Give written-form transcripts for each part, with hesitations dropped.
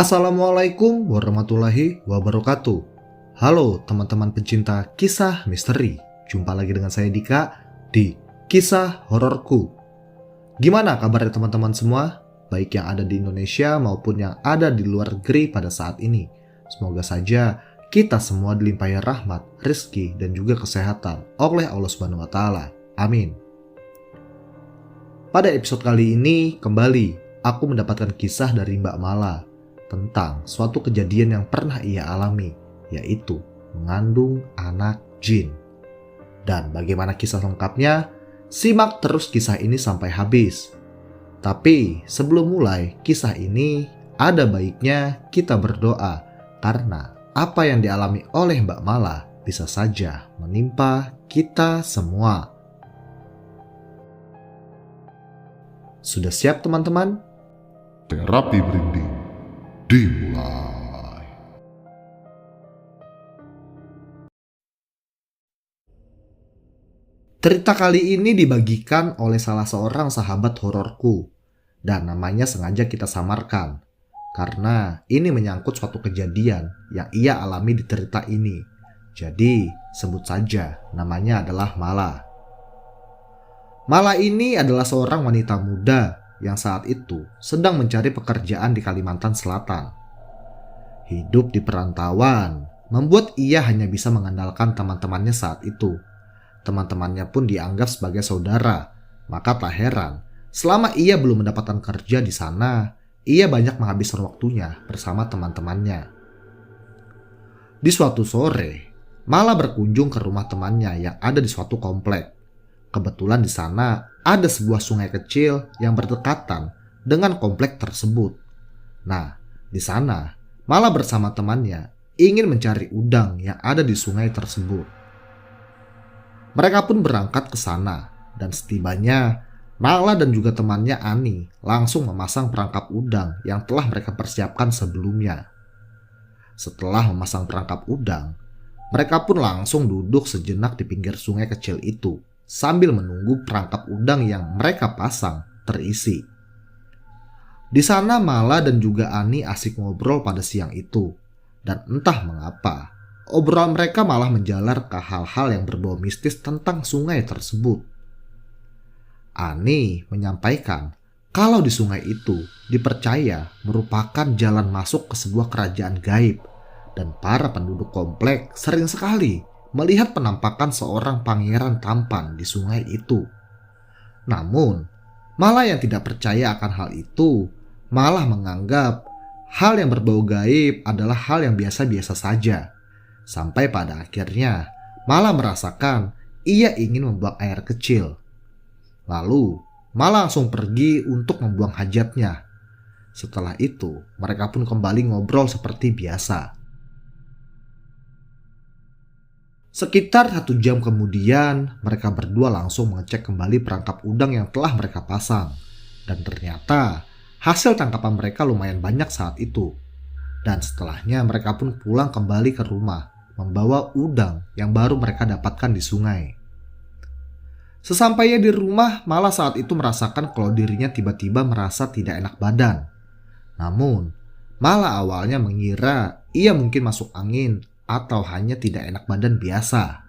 Assalamualaikum warahmatullahi wabarakatuh. Halo teman-teman pencinta kisah misteri. Jumpa lagi dengan saya Dika di Kisah Hororku. Gimana kabarnya teman-teman semua? Baik yang ada di Indonesia maupun yang ada di luar negeri pada saat ini. Semoga saja kita semua dilimpahi rahmat, rezeki, dan juga kesehatan oleh Allah Subhanahu wa Ta'ala. Amin. Pada episode kali ini kembali aku mendapatkan kisah dari Mbak Mala tentang suatu kejadian yang pernah ia alami, yaitu mengandung anak jin. Dan bagaimana kisah lengkapnya? Simak terus kisah ini sampai habis. Tapi sebelum mulai kisah ini, ada baiknya kita berdoa karena apa yang dialami oleh Mbak Mala bisa saja menimpa kita semua. Sudah siap teman-teman? Terapi merinding dimulai. Cerita kali ini dibagikan oleh salah seorang sahabat hororku dan namanya sengaja kita samarkan karena ini menyangkut suatu kejadian yang ia alami di cerita ini. Jadi sebut saja namanya adalah Mala. Mala ini adalah seorang wanita muda yang saat itu sedang mencari pekerjaan di Kalimantan Selatan. Hidup di perantauan membuat ia hanya bisa mengandalkan teman-temannya saat itu. Teman-temannya pun dianggap sebagai saudara, maka tak heran selama ia belum mendapatkan kerja di sana, ia banyak menghabiskan waktunya bersama teman-temannya. Di suatu sore, Mala berkunjung ke rumah temannya yang ada di suatu komplek. Kebetulan di sana ada sebuah sungai kecil yang berdekatan dengan komplek tersebut. Nah, di sana Mala bersama temannya ingin mencari udang yang ada di sungai tersebut. Mereka pun berangkat ke sana dan setibanya Mala dan juga temannya Ani langsung memasang perangkap udang yang telah mereka persiapkan sebelumnya. Setelah memasang perangkap udang, mereka pun langsung duduk sejenak di pinggir sungai kecil itu sambil menunggu perangkap udang yang mereka pasang terisi. Di sana Mala dan juga Ani asik ngobrol pada siang itu. Dan entah mengapa, obrolan mereka malah menjalar ke hal-hal yang berbau mistis tentang sungai tersebut. Ani menyampaikan kalau di sungai itu dipercaya merupakan jalan masuk ke sebuah kerajaan gaib. Dan para penduduk komplek sering sekali melihat penampakan seorang pangeran tampan di sungai itu. Namun, Mala yang tidak percaya akan hal itu malah menganggap hal yang berbau gaib adalah hal yang biasa-biasa saja. Sampai pada akhirnya, Mala merasakan ia ingin membuang air kecil. Lalu, Mala langsung pergi untuk membuang hajatnya. Setelah itu, mereka pun kembali ngobrol seperti biasa. Sekitar 1 jam kemudian, mereka berdua langsung mengecek kembali perangkap udang yang telah mereka pasang. Dan ternyata, hasil tangkapan mereka lumayan banyak saat itu. Dan setelahnya mereka pun pulang kembali ke rumah, membawa udang yang baru mereka dapatkan di sungai. Sesampainya di rumah, Mala saat itu merasakan kalau dirinya tiba-tiba merasa tidak enak badan. Namun, Mala awalnya mengira ia mungkin masuk angin atau hanya tidak enak badan biasa.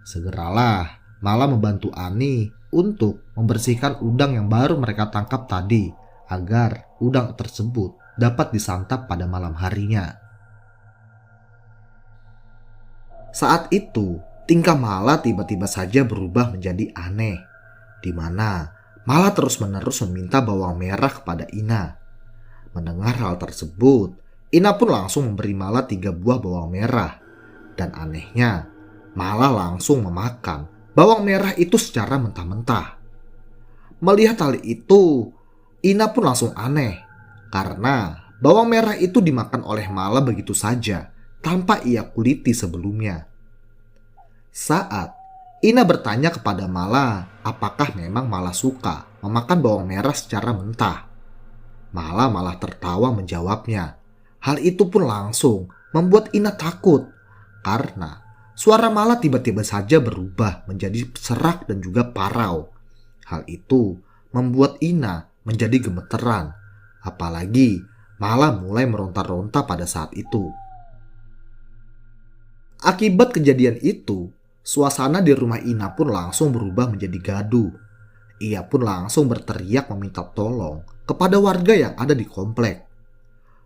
Segeralah Mala membantu Ani untuk membersihkan udang yang baru mereka tangkap tadi agar udang tersebut dapat disantap pada malam harinya. Saat itu, tingkah Mala tiba-tiba saja berubah menjadi aneh, di mana Mala terus-menerus meminta bawang merah kepada Ina. Mendengar hal tersebut, Ina pun langsung memberi Mala 3 buah bawang merah. Dan anehnya, Mala langsung memakan bawang merah itu secara mentah-mentah. Melihat hal itu, Ina pun langsung aneh karena bawang merah itu dimakan oleh Mala begitu saja tanpa ia kuliti sebelumnya. Saat Ina bertanya kepada Mala apakah memang Mala suka memakan bawang merah secara mentah, Mala malah tertawa menjawabnya. Hal itu pun langsung membuat Ina takut karena suara Mala tiba-tiba saja berubah menjadi serak dan juga parau. Hal itu membuat Ina menjadi gemeteran. Apalagi Mala mulai meronta-ronta pada saat itu. Akibat kejadian itu, suasana di rumah Ina pun langsung berubah menjadi gaduh. Ia pun langsung berteriak meminta tolong kepada warga yang ada di komplek.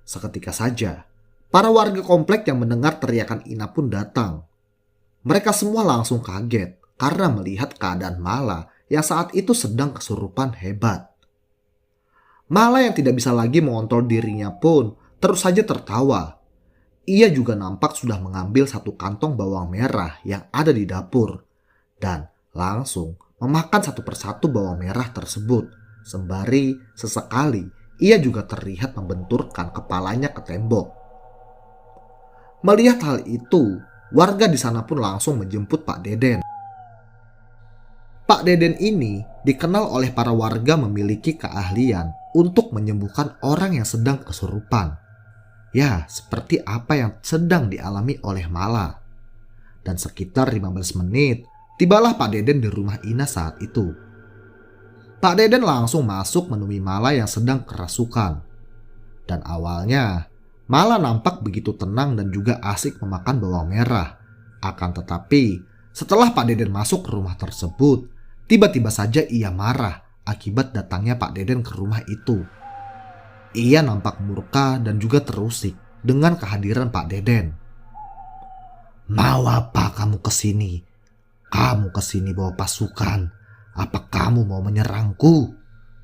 Seketika saja, para warga komplek yang mendengar teriakan Ina pun datang. Mereka semua langsung kaget karena melihat keadaan Mala yang saat itu sedang kesurupan hebat. Mala yang tidak bisa lagi mengontrol dirinya pun terus saja tertawa. Ia juga nampak sudah mengambil satu kantong bawang merah yang ada di dapur dan langsung memakan satu persatu bawang merah tersebut. Sembari sesekali ia juga terlihat membenturkan kepalanya ke tembok. Melihat hal itu, warga di sana pun langsung menjemput Pak Deden. Pak Deden ini dikenal oleh para warga memiliki keahlian untuk menyembuhkan orang yang sedang kesurupan. Ya, seperti apa yang sedang dialami oleh Mala. Dan sekitar 15 menit, tibalah Pak Deden di rumah Ina saat itu. Pak Deden langsung masuk menemui Mala yang sedang kerasukan. Dan awalnya, Mala nampak begitu tenang dan juga asik memakan bawang merah. Akan tetapi, setelah Pak Deden masuk ke rumah tersebut, tiba-tiba saja ia marah akibat datangnya Pak Deden ke rumah itu. Ia nampak murka dan juga terusik dengan kehadiran Pak Deden. "Mau apa kamu kesini? Kamu kesini bawa pasukan. Apa kamu mau menyerangku?"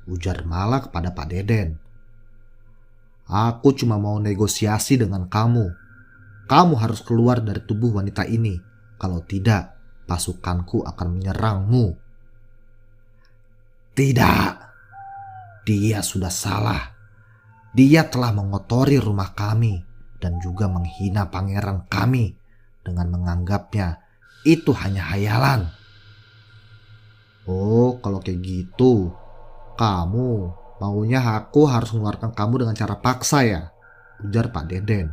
ujar Mala kepada Pak Deden. "Aku cuma mau negosiasi dengan kamu. Kamu harus keluar dari tubuh wanita ini. Kalau tidak, pasukanku akan menyerangmu." "Tidak, dia sudah salah. Dia telah mengotori rumah kami dan juga menghina pangeran kami dengan menganggapnya itu hanya hayalan." "Oh, kalau kayak gitu, kamu maunya aku harus mengeluarkan kamu dengan cara paksa ya?" ujar Pak Deden.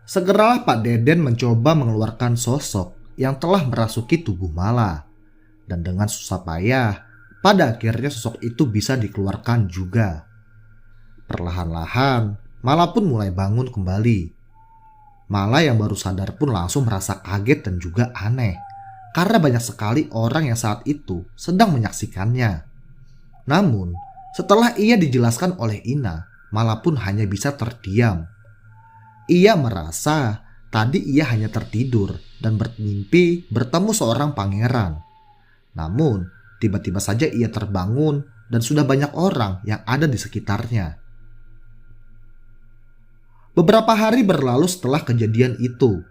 Segeralah Pak Deden mencoba mengeluarkan sosok yang telah merasuki tubuh Mala. Dan dengan susah payah, pada akhirnya sosok itu bisa dikeluarkan juga. Perlahan-lahan, Mala pun mulai bangun kembali. Mala yang baru sadar pun langsung merasa kaget dan juga aneh. Karena banyak sekali orang yang saat itu sedang menyaksikannya. Namun, setelah ia dijelaskan oleh Ina, Mala pun hanya bisa terdiam. Ia merasa tadi ia hanya tertidur dan bermimpi bertemu seorang pangeran. Namun, tiba-tiba saja ia terbangun dan sudah banyak orang yang ada di sekitarnya. Beberapa hari berlalu setelah kejadian itu.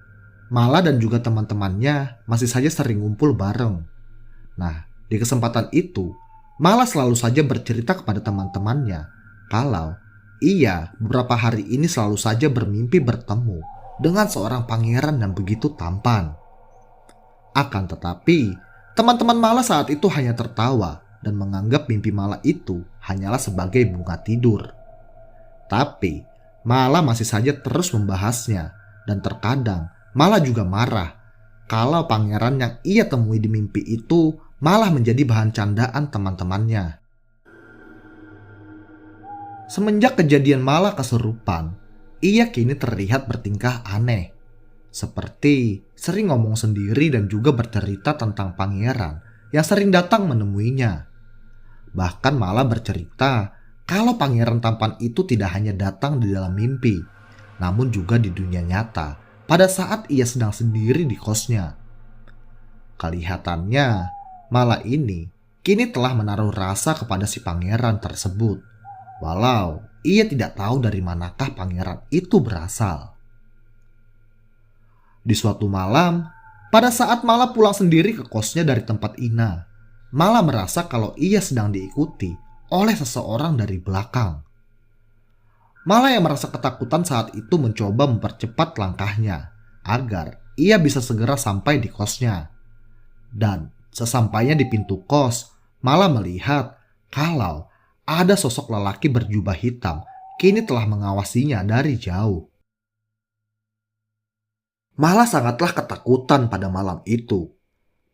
Mala dan juga teman-temannya masih saja sering ngumpul bareng. Nah, di kesempatan itu, Mala selalu saja bercerita kepada teman-temannya kalau ia beberapa hari ini selalu saja bermimpi bertemu dengan seorang pangeran yang begitu tampan. Akan tetapi, teman-teman Mala saat itu hanya tertawa dan menganggap mimpi Mala itu hanyalah sebagai bunga tidur. Tapi, Mala masih saja terus membahasnya dan terkadang Mala juga marah kalau pangeran yang ia temui di mimpi itu malah menjadi bahan candaan teman-temannya. Semenjak kejadian Mala kesurupan, ia kini terlihat bertingkah aneh. Seperti sering ngomong sendiri dan juga bercerita tentang pangeran yang sering datang menemuinya. Bahkan Mala bercerita kalau pangeran tampan itu tidak hanya datang di dalam mimpi, namun juga di dunia nyata pada saat ia sedang sendiri di kosnya. Kelihatannya, Mala ini kini telah menaruh rasa kepada si pangeran tersebut, walau ia tidak tahu dari manakah pangeran itu berasal. Di suatu malam, pada saat Mala pulang sendiri ke kosnya dari tempat Ina, Mala merasa kalau ia sedang diikuti oleh seseorang dari belakang. Mala yang merasa ketakutan saat itu mencoba mempercepat langkahnya agar ia bisa segera sampai di kosnya. Dan sesampainya di pintu kos, Mala melihat kalau ada sosok lelaki berjubah hitam kini telah mengawasinya dari jauh. Mala sangatlah ketakutan pada malam itu.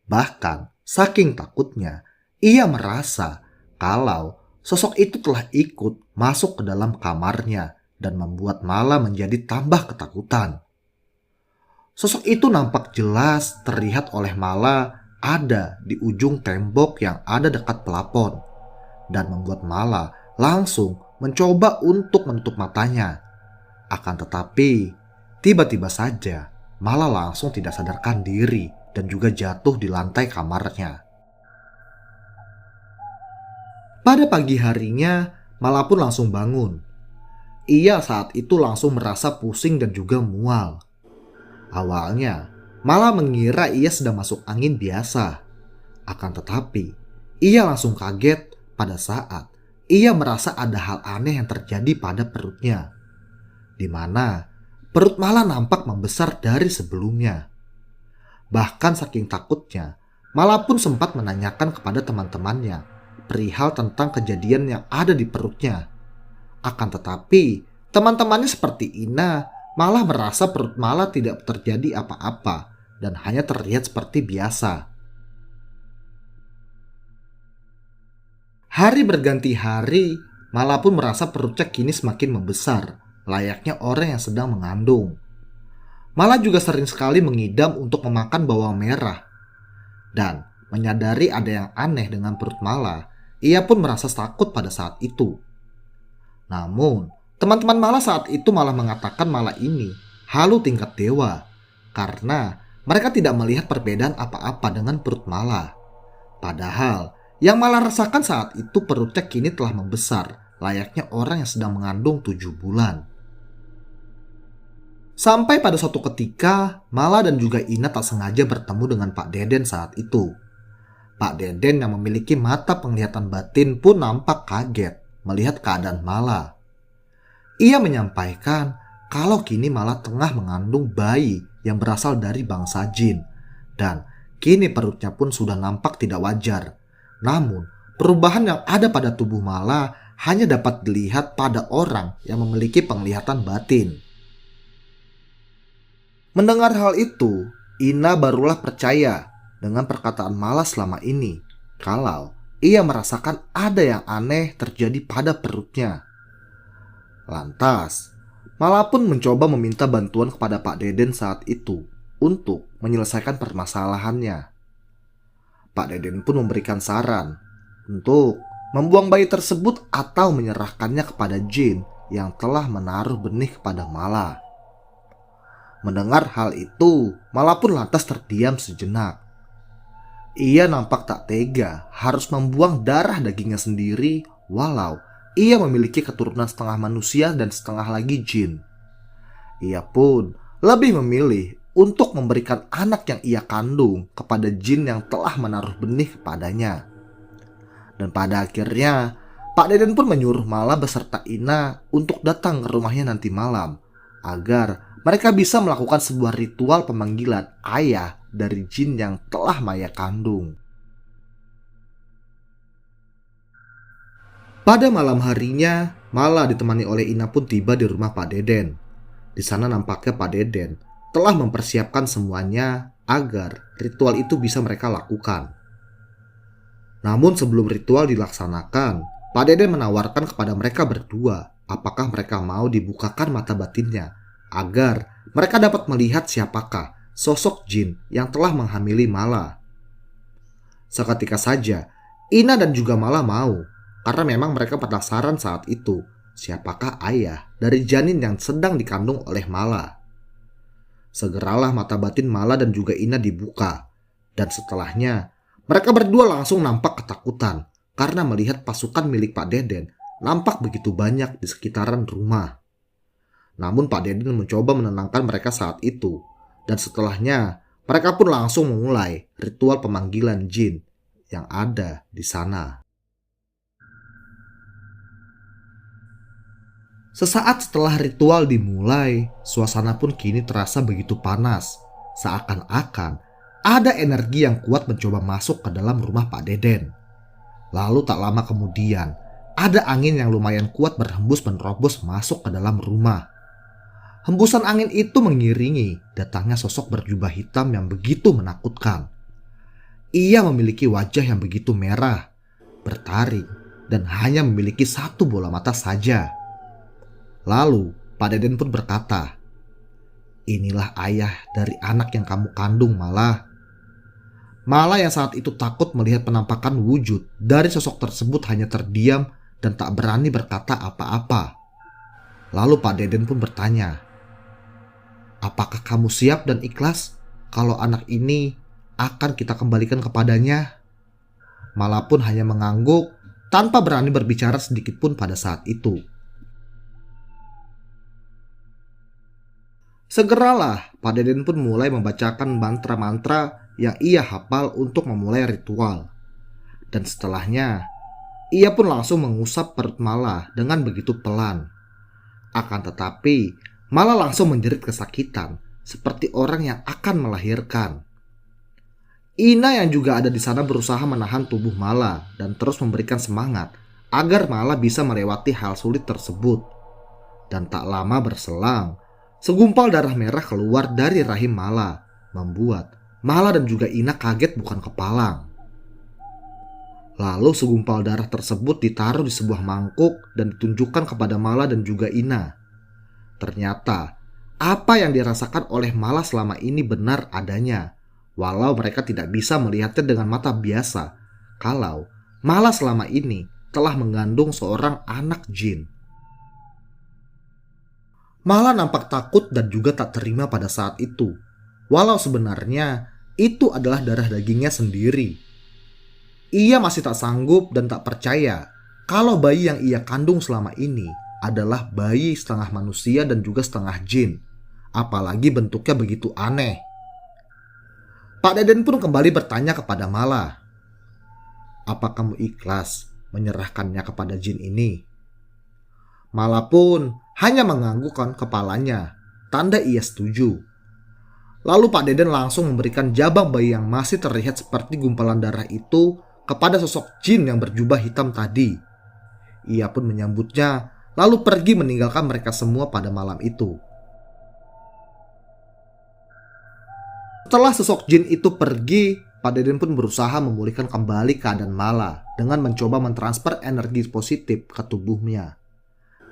Bahkan saking takutnya, ia merasa kalau sosok itu telah ikut masuk ke dalam kamarnya dan membuat Mala menjadi tambah ketakutan. Sosok itu nampak jelas terlihat oleh Mala ada di ujung tembok yang ada dekat pelapon dan membuat Mala langsung mencoba untuk menutup matanya. Akan tetapi, tiba-tiba saja Mala langsung tidak sadarkan diri dan juga jatuh di lantai kamarnya. Pada pagi harinya, Mala pun langsung bangun. Ia saat itu langsung merasa pusing dan juga mual. Awalnya, Mala mengira ia sedang masuk angin biasa. Akan tetapi, ia langsung kaget pada saat ia merasa ada hal aneh yang terjadi pada perutnya, di mana perut Mala nampak membesar dari sebelumnya. Bahkan saking takutnya, Mala pun sempat menanyakan kepada teman-temannya perihal tentang kejadian yang ada di perutnya. Akan tetapi, teman-temannya seperti Ina malah merasa perut Mala tidak terjadi apa-apa dan hanya terlihat seperti biasa. Hari berganti hari, Mala pun merasa perutnya kini semakin membesar, layaknya orang yang sedang mengandung. Mala juga sering sekali mengidam untuk memakan bawang merah. Dan menyadari ada yang aneh dengan perut Mala, ia pun merasa takut pada saat itu. Namun, teman-teman Mala saat itu malah mengatakan Mala ini halu tingkat dewa karena mereka tidak melihat perbedaan apa-apa dengan perut Mala. Padahal, yang Mala rasakan saat itu perutnya kini telah membesar, layaknya orang yang sedang mengandung 7 bulan. Sampai pada suatu ketika, Mala dan juga Ina tak sengaja bertemu dengan Pak Deden saat itu. Pak Deden yang memiliki mata penglihatan batin pun nampak kaget melihat keadaan Mala. Ia menyampaikan kalau kini Mala tengah mengandung bayi yang berasal dari bangsa jin. Dan kini perutnya pun sudah nampak tidak wajar. Namun, perubahan yang ada pada tubuh Mala hanya dapat dilihat pada orang yang memiliki penglihatan batin. Mendengar hal itu, Ina barulah percaya dengan perkataan Mala selama ini kalau ia merasakan ada yang aneh terjadi pada perutnya. Lantas, Mala pun mencoba meminta bantuan kepada Pak Deden saat itu untuk menyelesaikan permasalahannya. Pak Deden pun memberikan saran untuk membuang bayi tersebut atau menyerahkannya kepada jin yang telah menaruh benih kepada Mala. Mendengar hal itu, Mala pun lantas terdiam sejenak. Ia nampak tak tega harus membuang darah dagingnya sendiri walau ia memiliki keturunan setengah manusia dan setengah lagi jin. Ia pun lebih memilih untuk memberikan anak yang ia kandung kepada jin yang telah menaruh benih kepadanya. Dan pada akhirnya, Pak Deden pun menyuruh Mala beserta Ina untuk datang ke rumahnya nanti malam agar mereka bisa melakukan sebuah ritual pemanggilan ayah dari jin yang telah Maya kandung. Pada malam harinya, Mala ditemani oleh Ina pun tiba di rumah Pak Deden. Di sana nampaknya Pak Deden telah mempersiapkan semuanya agar ritual itu bisa mereka lakukan. Namun sebelum ritual dilaksanakan, Pak Deden menawarkan kepada mereka berdua apakah mereka mau dibukakan mata batinnya agar mereka dapat melihat siapakah sosok jin yang telah menghamili Mala. Seketika saja, Ina dan juga Mala mau karena memang mereka penasaran saat itu siapakah ayah dari janin yang sedang dikandung oleh Mala. Segeralah mata batin Mala dan juga Ina dibuka, dan setelahnya mereka berdua langsung nampak ketakutan karena melihat pasukan milik Pak Deden nampak begitu banyak di sekitaran rumah. Namun Pak Deden mencoba menenangkan mereka saat itu, dan setelahnya mereka pun langsung memulai ritual pemanggilan jin yang ada di sana. Sesaat setelah ritual dimulai, suasana pun kini terasa begitu panas. Seakan-akan ada energi yang kuat mencoba masuk ke dalam rumah Pak Deden. Lalu tak lama kemudian, ada angin yang lumayan kuat berhembus menerobos masuk ke dalam rumah. Hembusan angin itu mengiringi datangnya sosok berjubah hitam yang begitu menakutkan. Ia memiliki wajah yang begitu merah, bertaring, dan hanya memiliki satu bola mata saja. Lalu Pak Deden pun berkata, "Inilah ayah dari anak yang kamu kandung, Mala." Mala yang saat itu takut melihat penampakan wujud dari sosok tersebut hanya terdiam dan tak berani berkata apa-apa. Lalu Pak Deden pun bertanya, "Apakah kamu siap dan ikhlas kalau anak ini akan kita kembalikan kepadanya?" Mala pun hanya mengangguk tanpa berani berbicara sedikit pun pada saat itu. Segeralah Pak Deden pun mulai membacakan mantra-mantra yang ia hafal untuk memulai ritual. Dan setelahnya, ia pun langsung mengusap perut Mala dengan begitu pelan. Akan tetapi, Mala langsung menjerit kesakitan seperti orang yang akan melahirkan. Ina yang juga ada di sana berusaha menahan tubuh Mala dan terus memberikan semangat agar Mala bisa melewati hal sulit tersebut. Dan tak lama berselang, segumpal darah merah keluar dari rahim Mala, membuat Mala dan juga Ina kaget bukan kepalang. Lalu segumpal darah tersebut ditaruh di sebuah mangkuk dan ditunjukkan kepada Mala dan juga Ina. Ternyata, apa yang dirasakan oleh Mala selama ini benar adanya, walau mereka tidak bisa melihatnya dengan mata biasa, kalau Mala selama ini telah mengandung seorang anak jin. Mala nampak takut dan juga tak terima pada saat itu, walau sebenarnya itu adalah darah dagingnya sendiri. Ia masih tak sanggup dan tak percaya kalau bayi yang ia kandung selama ini adalah bayi setengah manusia dan juga setengah jin, apalagi bentuknya begitu aneh. Pak Deden pun kembali bertanya kepada Mala, "Apa kamu ikhlas menyerahkannya kepada jin ini?" Mala pun hanya menganggukkan kepalanya, tanda ia setuju. Lalu Pak Deden langsung memberikan jabang bayi yang masih terlihat seperti gumpalan darah itu kepada sosok jin yang berjubah hitam tadi. Ia pun menyambutnya, lalu pergi meninggalkan mereka semua pada malam itu. Setelah sosok jin itu pergi, Pak Deden pun berusaha memulihkan kembali keadaan Mala dengan mencoba mentransfer energi positif ke tubuhnya.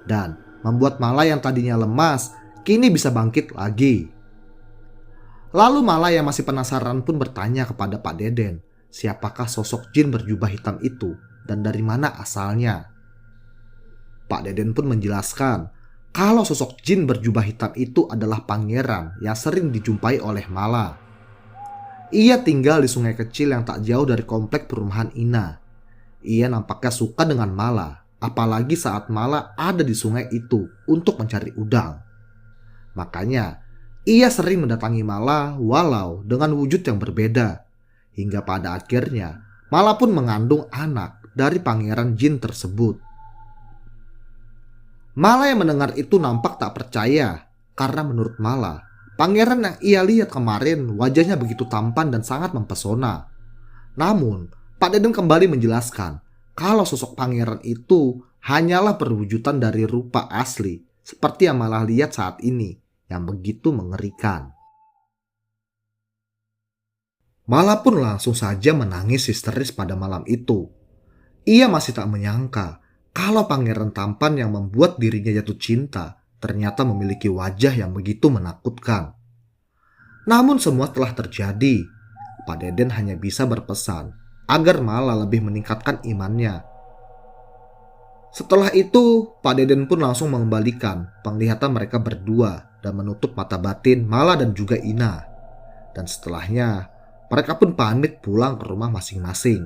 Dan membuat Mala yang tadinya lemas kini bisa bangkit lagi. Lalu Mala yang masih penasaran pun bertanya kepada Pak Deden, siapakah sosok jin berjubah hitam itu dan dari mana asalnya. Pak Deden pun menjelaskan kalau sosok jin berjubah hitam itu adalah pangeran yang sering dijumpai oleh Mala. Ia tinggal di sungai kecil yang tak jauh dari komplek perumahan Ina. Ia nampaknya suka dengan Mala, apalagi saat Mala ada di sungai itu untuk mencari udang. Makanya, ia sering mendatangi Mala walau dengan wujud yang berbeda. Hingga pada akhirnya, Mala pun mengandung anak dari pangeran jin tersebut. Mala yang mendengar itu nampak tak percaya, karena menurut Mala, pangeran yang ia lihat kemarin wajahnya begitu tampan dan sangat mempesona. Namun, Pak Deden kembali menjelaskan kalau sosok pangeran itu hanyalah perwujudan dari rupa asli seperti yang Mala lihat saat ini, yang begitu mengerikan. Mala pun langsung saja menangis histeris pada malam itu. Ia masih tak menyangka kalau pangeran tampan yang membuat dirinya jatuh cinta ternyata memiliki wajah yang begitu menakutkan. Namun semua telah terjadi. Pak Deden hanya bisa berpesan agar Mala lebih meningkatkan imannya. Setelah itu, Pak Deden pun langsung mengembalikan penglihatan mereka berdua dan menutup mata batin Mala dan juga Ina. Dan setelahnya, mereka pun pamit pulang ke rumah masing-masing.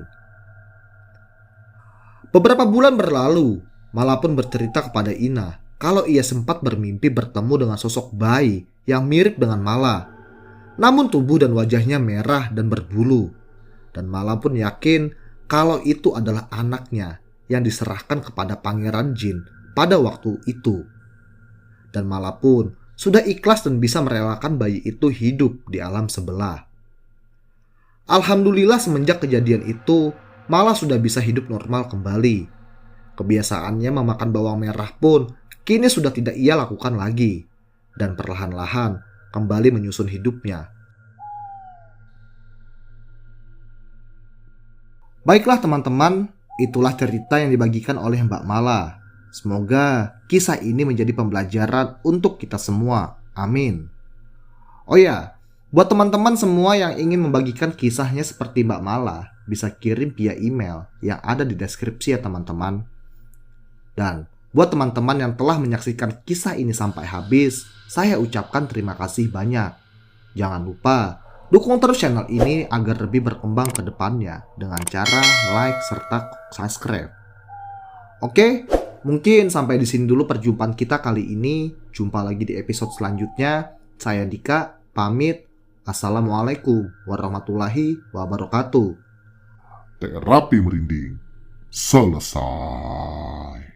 Beberapa bulan berlalu, Mala pun bercerita kepada Ina kalau ia sempat bermimpi bertemu dengan sosok bayi yang mirip dengan Mala. Namun tubuh dan wajahnya merah dan berbulu. Dan Mala pun yakin kalau itu adalah anaknya yang diserahkan kepada pangeran jin pada waktu itu. Dan Mala pun sudah ikhlas dan bisa merelakan bayi itu hidup di alam sebelah. Alhamdulillah semenjak kejadian itu, Mala sudah bisa hidup normal kembali. Kebiasaannya memakan bawang merah pun kini sudah tidak ia lakukan lagi. Dan perlahan-lahan kembali menyusun hidupnya. Baiklah teman-teman, itulah cerita yang dibagikan oleh Mbak Mala. Semoga kisah ini menjadi pembelajaran untuk kita semua. Amin. Oh ya, buat teman-teman semua yang ingin membagikan kisahnya seperti Mbak Mala, bisa kirim via email yang ada di deskripsi ya teman-teman. Dan buat teman-teman yang telah menyaksikan kisah ini sampai habis, saya ucapkan terima kasih banyak. Jangan lupa dukung terus channel ini agar lebih berkembang ke depannya dengan cara like serta subscribe. Oke, mungkin sampai di sini dulu perjumpaan kita kali ini. Jumpa lagi di episode selanjutnya. Saya Dika, pamit. Assalamualaikum warahmatullahi wabarakatuh. Terapi Merinding selesai.